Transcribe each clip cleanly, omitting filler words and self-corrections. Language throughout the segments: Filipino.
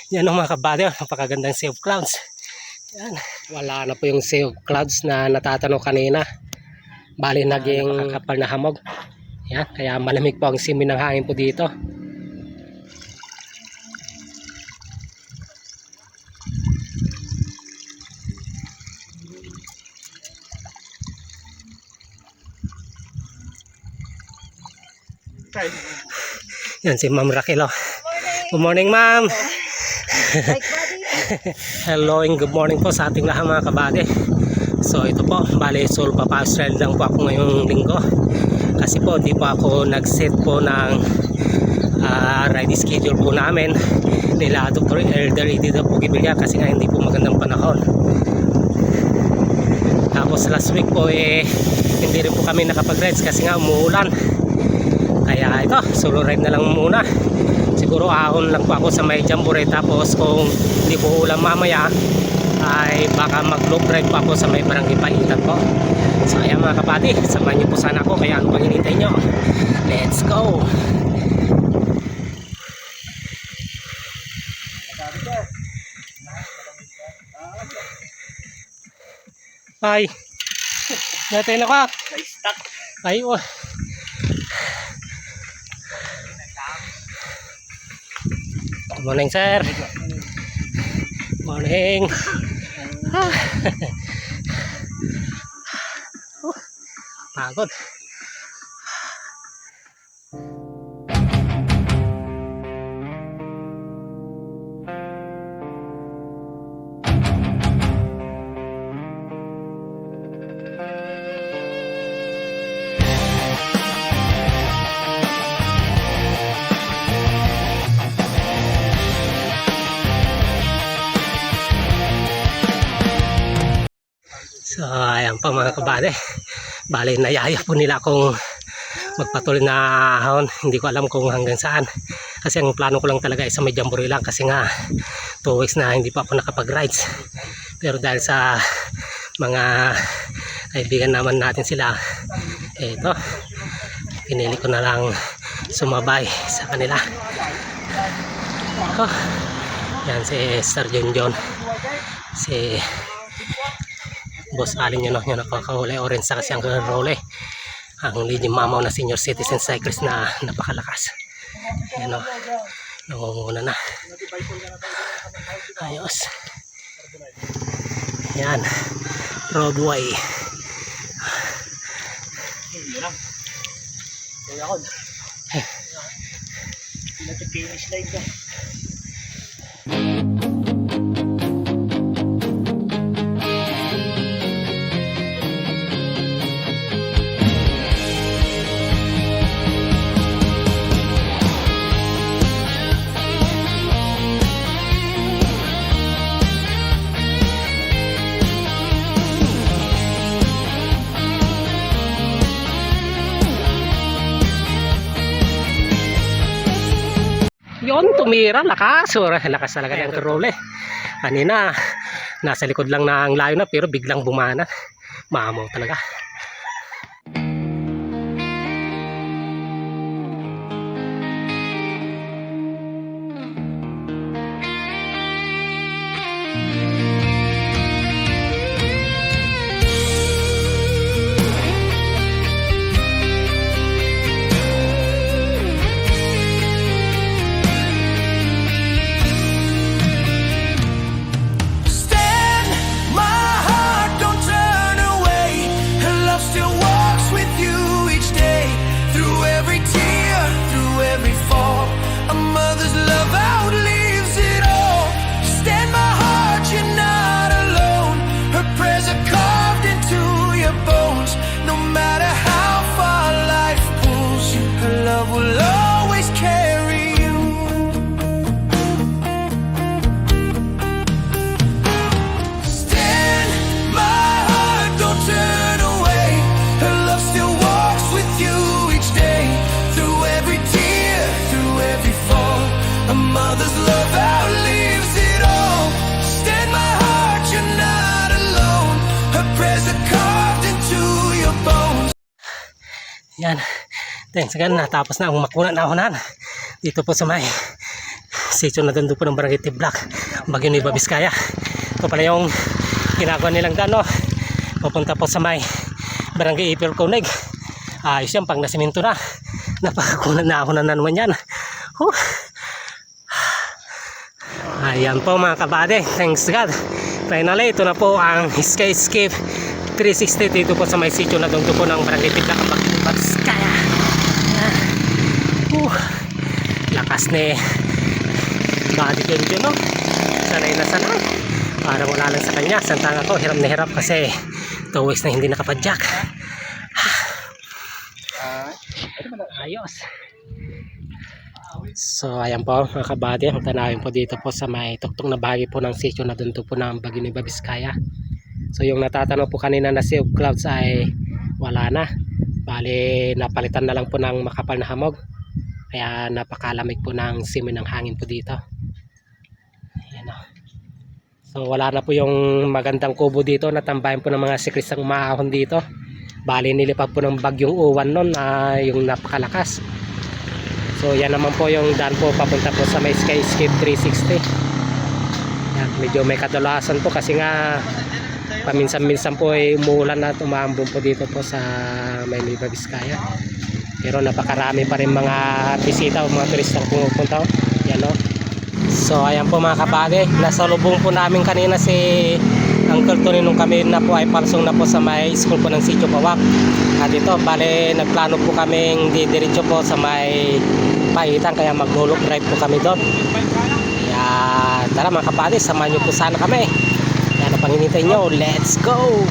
Yan ang mga kabady, napakagandang sea of clouds. Yan. Wala na po yung sea of clouds na natatanaw kanina. Bali naging kapal na hamog. Yan, kaya malamig po ang simoy ng hangin po dito. Yan si Ma'am Raquel. Good morning, Ma'am. Hello and good morning po sa ating lahat mga kabady. So ito po, bali solo papasrel lang po ako ngayong linggo. Kasi po di po ako nag-set po ng ride schedule po namin nila Dr. Elder Edida Pugibilya kasi nga hindi po magandang panahon. Tapos last week po hindi rin po kami nakapag-rides kasi nga umuulan. Kaya ito, solo ride na lang muna. Siguro ahon lang po ako sa may Jamboree, tapos kung hindi po ulam mamaya ay baka mag-loop ride po ako sa may Barangay Paitan po. So ayan mga kapati, samahan niyo po sana ako, kaya ano pang hinintay nyo? Let's go! Ay, natin ako. Ay, oh. Good morning, sir. Morning. Pagod. So ayan pa mga kabady, bali nayaya po nila akong magpatuloy na ahon. Hindi ko alam kung hanggang saan kasi ang plano ko lang talaga ay sa may Jamboree lang kasi nga 2 weeks na hindi pa ako nakapag rides. Pero dahil sa mga kaibigan naman natin sila, eto pinili ko na lang sumabay sa kanila. Oh, yan si Sir John, si Boss Alin yun, yung nakakahuli, orange sa kasi ang role, ang leading mamaw na senior citizen cyclist na napakalakas. Yan o, nangunguna na. Ayos. Yan, roadway. Yon, tumira, lakas. Lakas talaga ng role. Kanina, nasa likod lang na ang layo na pero biglang bumana. Mamaw talaga. Yan. Thanks again, natapos na ang makunan na ahonan dito po sa may sitio na doon po ng Barangay Tiblak, Bagyo Nueva Vizcaya. Ito pala yung ginagawa nilang daan, no? Papunta po sa may Barangay Ipil Kunig. Ayos yan, pang nasiminto na. Napakakunan na ako na naman yan. Ayan po mga kabady, thanks God. Finally, ito na po ang Skyscape 360 dito po sa may sitio na doon po ng Barangay Tiblak, Bagyo Nueva Vizcaya. Lakas ni body engine, no? Sanay na sanay. Parang wala lang sa kanya. Santang ako, hirap na hirap kasi 2 weeks na hindi nakapadyak. Ayos. So ayan po mga kabady, ang tanawin po dito po sa may tuktong na bahagi po ng sitio na doon po ng Bagyo Nueva Vizcaya. So yung natatanong po kanina na sea of clouds ay wala na. Bali napalitan na lang po ng makapal na hamog. Kaya napakalamig po ng simoy ng hangin po dito. Ayan o. So wala na po yung magandang kubo dito. Natambayan po ng mga sikristang umaahon dito. Bali nilipad po ng bagyong uwan nun, yung napakalakas. So yan naman po yung daan po papunta po sa may Skyscape 360. Yan, medyo may kadalasan po kasi nga paminsan-minsan po ay umuulan at umaambon po dito po sa may Nueva Vizcaya. Pero napakarami pa rin mga bisita o mga turistang pumupunta. Yan o. So ayan po mga kabady, nasa lubong po namin kanina si Uncle Tony nung kami na po ay parsong na po sa may school po ng Sitio Pawak. At ito, bale nagplano po kaming didiretso po sa may Paitan, kaya mag-lulok drive po kami doon. Kaya tara mga kabady, samahan nyo po sana kami. Yan ang panginintay nyo, let's go!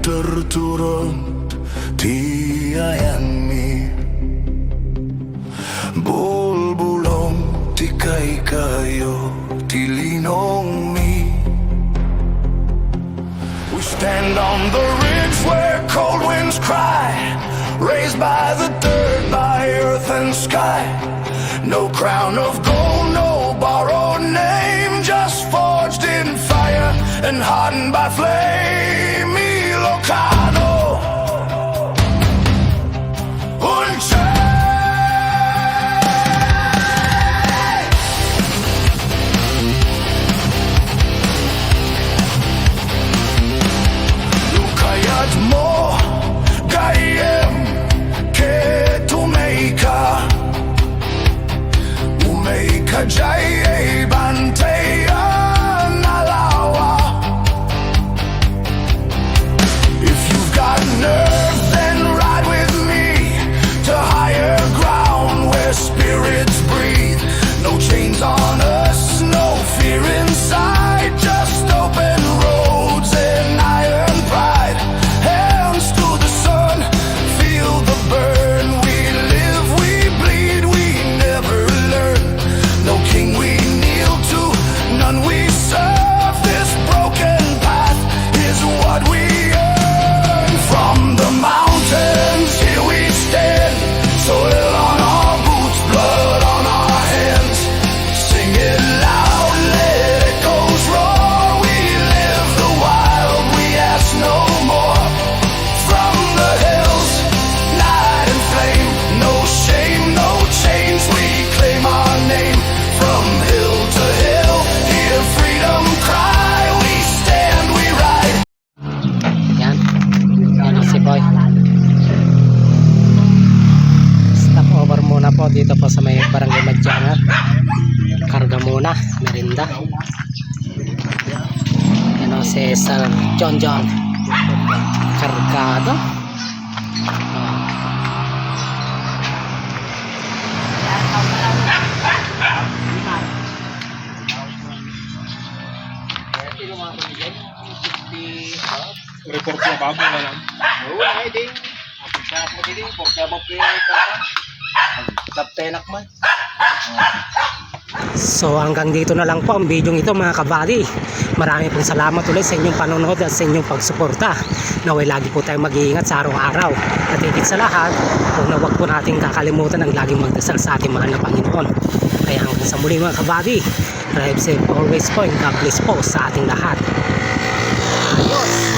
Terturun tiayami bulbulong tikay kayo tilinong mi. We stand on the ridge where cold winds cry, raised by the dirt, by earth and sky. No crown of gold, no borrowed name, just forged in fire and hardened by flame. Ilocano, Lukayat mo gayem ke tumeka, umeka jay banteya nalawa. Got nerve, then ride with me to higher ground where spirits breathe. No chains on us, no fear inside, just open roads and iron pride. Hands to the sun, feel the burn. We live, we bleed, we never learn. No king we kneel to, none we serve. This broken path is what we earn. From the mountains, here we stand, soil on our boots, blood on our hands. Sing it loud, let echoes roar. We live the wild, we ask no more. From the hills, night and flame, no shame, no chains, we claim our name. From hill to hill, hear freedom cry, we stand, we ride. Yan. Yan si Boy. Stop over muna po dito po sa may Barangay Madjanga. Karga muna, merinda. Yan o si Sir John Kargado. mga pamilya. 60. Report na babo na lang. Oo, ay din. Sa ako din, porque abot kay kaka. Kaptenak man. So hanggang dito na lang po ang video ito mga kabady. Maraming pong salamat ulit sa inyong panonood at sa inyong pagsuporta. Naway lagi po tayong mag-iingat sa araw-araw. At higit sa lahat, huwag po nating kakalimutan ang laging magdasal sa ating mahal na Panginoon. Kaya hanggang sa muli mga kabady, drive safe always po and God bless po sa ating lahat. Adios!